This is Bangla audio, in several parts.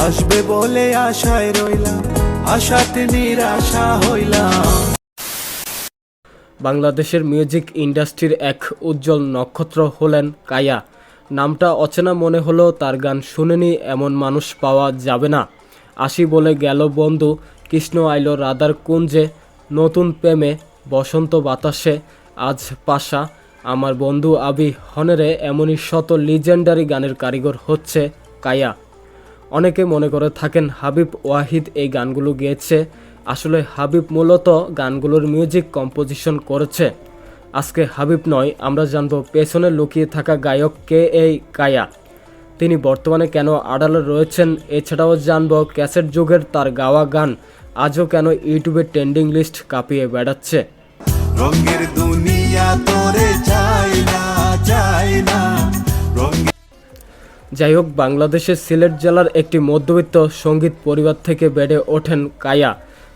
আসবে বলে আশায় রইলাম, আশাতে নিরাশা হইলাম। বাংলাদেশের মিউজিক ইন্ডাস্ট্রির এক উজ্জ্বল নক্ষত্র হলেন কায়া। নামটা অচেনা মনে হলেও তার গান শুনেনি এমন মানুষ পাওয়া যাবে না। আসি বলে গেল বন্ধু, কৃষ্ণ আইল রাধার কুঞ্জে, নতুন প্রেমে, বসন্ত বাতাসে, আজ পাশা, আমার বন্ধু আবি হনেরে, এমনই শত লিজেন্ডারি গানের কারিগর হচ্ছে কায়া। অনেকে মনে করে থাকেন হাবিব ওয়াহিদ এই গানগুলো গেয়েছে। আসলে হাবিব মূলত গানগুলোর মিউজিক কম্পোজিশন করেছে। আজকে হাবিব নয়, আমরা জানব পেছনে লুকিয়ে থাকা গায়ক কে এই কায়া, তিনি বর্তমানে কেন আড়ালে রয়েছেন। এছাড়াও জানব ক্যাসেট যুগের তার গাওয়া গান আজও কেন ইউটিউবে ট্রেন্ডিং লিস্ট কাঁপিয়ে বেড়াচ্ছে। রঙের দুনিয়া তোরে চাই না, চাই না। যাই হোক, বাংলাদেশের সিলেট জেলার একটি মধ্যবিত্ত সঙ্গীত পরিবার থেকে বেড়ে ওঠেন কায়া।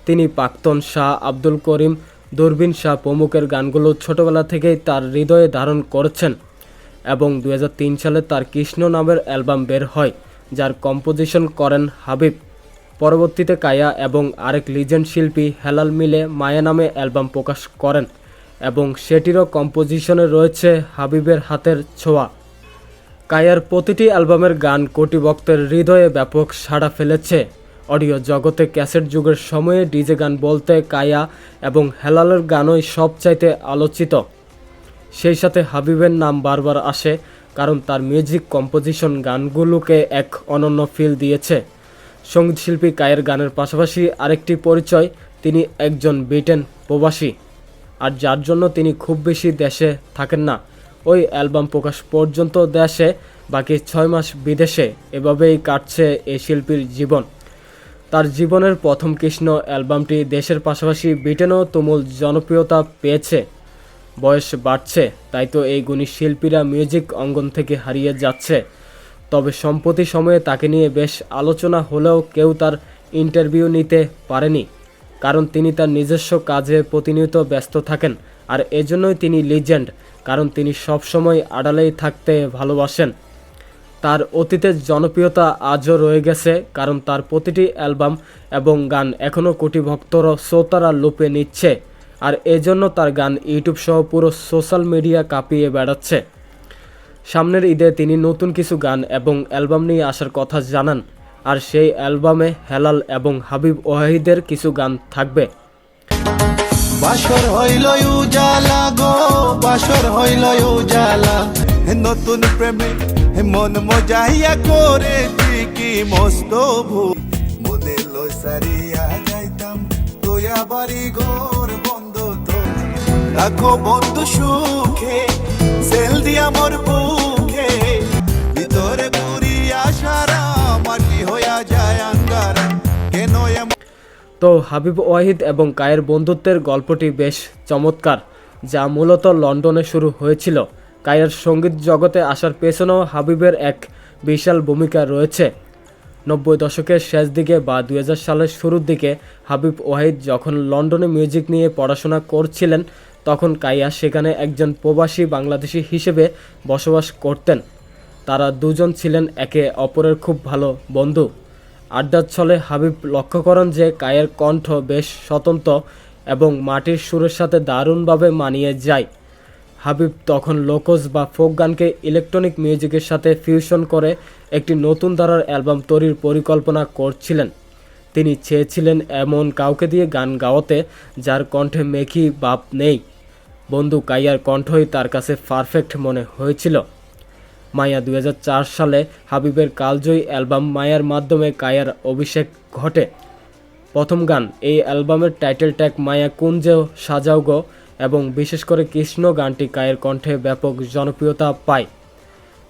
তিনি প্রাক্তন শাহ আব্দুল করিম, দূরবীন শাহ প্রমুখের গানগুলো ছোটবেলা থেকেই তার হৃদয়ে ধারণ করেছেন এবং 2003 সালে তার কৃষ্ণ নামের অ্যালবাম বের হয়, যার কম্পোজিশন করেন হাবিব। পরবর্তীতে কায়া এবং আরেক লিজেন্ড শিল্পী হেলাল মিলে মায়া নামে অ্যালবাম প্রকাশ করেন এবং সেটিরও কম্পোজিশনে রয়েছে হাবিবের হাতের ছোঁয়া। কায়ার প্রতিটি অ্যালবামের গান কোটি ভক্তের হৃদয়ে ব্যাপক সাড়া ফেলেছে। অডিও জগতে ক্যাসেট যুগের সময়ে ডিজে গান বলতে কায়া এবং হেলালের গানই সবচাইতে আলোচিত। সেই সাথে হাবিবের নাম বারবার আসে, কারণ তার মিউজিক কম্পোজিশন গানগুলোকে এক অনন্য ফিল দিয়েছে। সঙ্গীতশিল্পী কায়ের গানের পাশাপাশি আরেকটি পরিচয়, তিনি একজন ব্রিটেন প্রবাসী, আর যার জন্য তিনি খুব বেশি দেশে থাকেন না। ওই অ্যালবাম প্রকাশ পর্যন্ত দেশে, বাকি 6 মাস বিদেশে, এভাবেই কাটছে এই শিল্পীর জীবন। তার জীবনের প্রথম কৃষ্ণ অ্যালবামটি দেশের পাশাপাশি ব্রিটেনেও তুমুল জনপ্রিয়তা পেয়েছে। বয়স বাড়ছে, তাই তো এই গুণী শিল্পীরা মিউজিক অঙ্গন থেকে হারিয়ে যাচ্ছে। তবে সম্প্রতি সময়ে তাকে নিয়ে বেশ আলোচনা হলেও কেউ তার ইন্টারভিউ নিতে পারেনি, কারণ তিনি তার নিজস্ব কাজে প্রতিনিয়ত ব্যস্ত থাকেন। আর এজন্যই তিনি লিজেন্ড, কারণ তিনি সবসময় আড়ালেই থাকতে ভালোবাসেন। তার অতীতের জনপ্রিয়তা আজও রয়ে গেছে, কারণ তার প্রতিটি অ্যালবাম এবং গান এখনও কোটি ভক্তর শ্রোতারা লুপে নিচ্ছে। আর এজন্য তার গান ইউটিউব সহ পুরো সোশ্যাল মিডিয়া কাঁপিয়ে বেড়াচ্ছে। সামনের ঈদে তিনি নতুন কিছু গান এবং অ্যালবাম নিয়ে আসার কথা জানান, আর সেই অ্যালবামে হেলাল এবং হাবিব ওয়াহিদের কিছু গান থাকবে। বাসর হইল উজালা গো, বাসর হইল উজালা, নতুন প্রেমে মন মজাইয়া করে কি মস্ত ভুল, মনে লই সারিয়া যাইতাম তোয়া বাড়ি ঘর বন্ধ, তো রাখো বন্ধু সুখে সেল দিয়া মোর বুকে, ভিতরে পুরিয়া সারা মাটি হইয়া যায় আঙ্গারা, কেন তো হাবিব ওয়াহিদ এবং কায়ের বন্ধুত্বের গল্পটি বেশ চমৎকার, যা মূলত লন্ডনে শুরু হয়েছিল। কায়ের সঙ্গীত জগতে আসার পেছনেও হাবিবের এক বিশাল ভূমিকা রয়েছে। 90 দশকের শেষ দিকে বা 2000 সালের শুরুর দিকে হাবিব ওয়াহিদ যখন লন্ডনে মিউজিক নিয়ে পড়াশোনা করছিলেন, তখন কায়া সেখানে একজন প্রবাসী বাংলাদেশি হিসেবে বসবাস করতেন। তারা দুজন ছিলেন একে অপরের খুব ভালো বন্ধু। আড্ডার ছলে হাবিব লক্ষ্য করেন যে কায়ের কণ্ঠ বেশ স্বতন্ত্র এবং মাটির সুরের সাথে দারুণভাবে মানিয়ে যায়। হাবিব তখন লোকজ বা ফোক গানকে ইলেকট্রনিক মিউজিকের সাথে ফিউশন করে একটি নতুন ধারার অ্যালবাম তৈরির পরিকল্পনা করছিলেন। তিনি চেয়েছিলেন এমন কাউকে দিয়ে গান গাওয়াতে যার কণ্ঠে মেকি ভাব নেই। বন্ধু কাইয়ার কণ্ঠই তার কাছে পারফেক্ট মনে হয়েছিল। মায়া 2004 সালে হাবিবের কালজয়ী অ্যালবাম মায়ার মাধ্যমে কায়ার অভিষেক ঘটে। প্রথম গান এই অ্যালবামের টাইটেল ট্র্যাক মায়া কুঞ্জেও সাজাও গো, এবং বিশেষ করে কৃষ্ণ গানটি কায়ের কণ্ঠে ব্যাপক জনপ্রিয়তা পায়।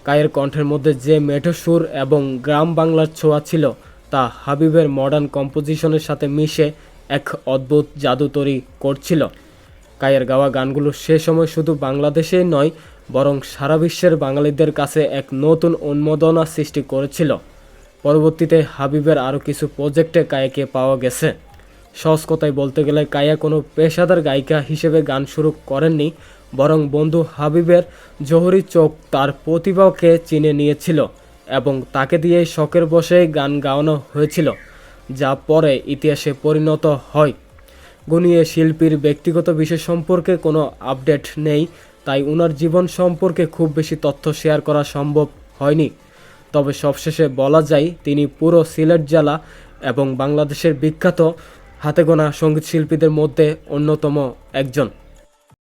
কায়ের কণ্ঠের মধ্যে যে মেঠো সুর এবং গ্রাম বাংলার ছোঁয়া ছিল, তা হাবিবের মডার্ন কম্পোজিশনের সাথে মিশে এক অদ্ভুত জাদু তৈরি করছিল। কায়ের গাওয়া গানগুলো সে সময় শুধু বাংলাদেশেই নয়, বরং সারা বিশ্বের বাঙালিদের কাছে এক নতুন উন্মাদনা সৃষ্টি করেছিল। পরবর্তীতে হাবিবের আরও কিছু প্রজেক্টে কায়াকে পাওয়া গেছে। সহজ কথায় বলতে গেলে কায়া কোনো পেশাদার গায়িকা হিসেবে গান শুরু করেননি, বরং বন্ধু হাবিবের জহুরি চোখ তার প্রতিভাকে চিনে নিয়েছিল এবং তাকে দিয়ে শখের বশেই গান গাওয়ানো হয়েছিল, যা পরে ইতিহাসে পরিণত হয়। গুনিয়ে শিল্পীর ব্যক্তিগত বিষয় সম্পর্কে কোনো আপডেট নেই, তাই ওনার জীবন সম্পর্কে খুব বেশি তথ্য শেয়ার করা সম্ভব হয়নি। তবে সবশেষে বলা যায় তিনি পুরো সিলেট জেলা এবং বাংলাদেশের বিখ্যাত হাতে গোনা সঙ্গীত শিল্পীদের মধ্যে অন্যতম একজন।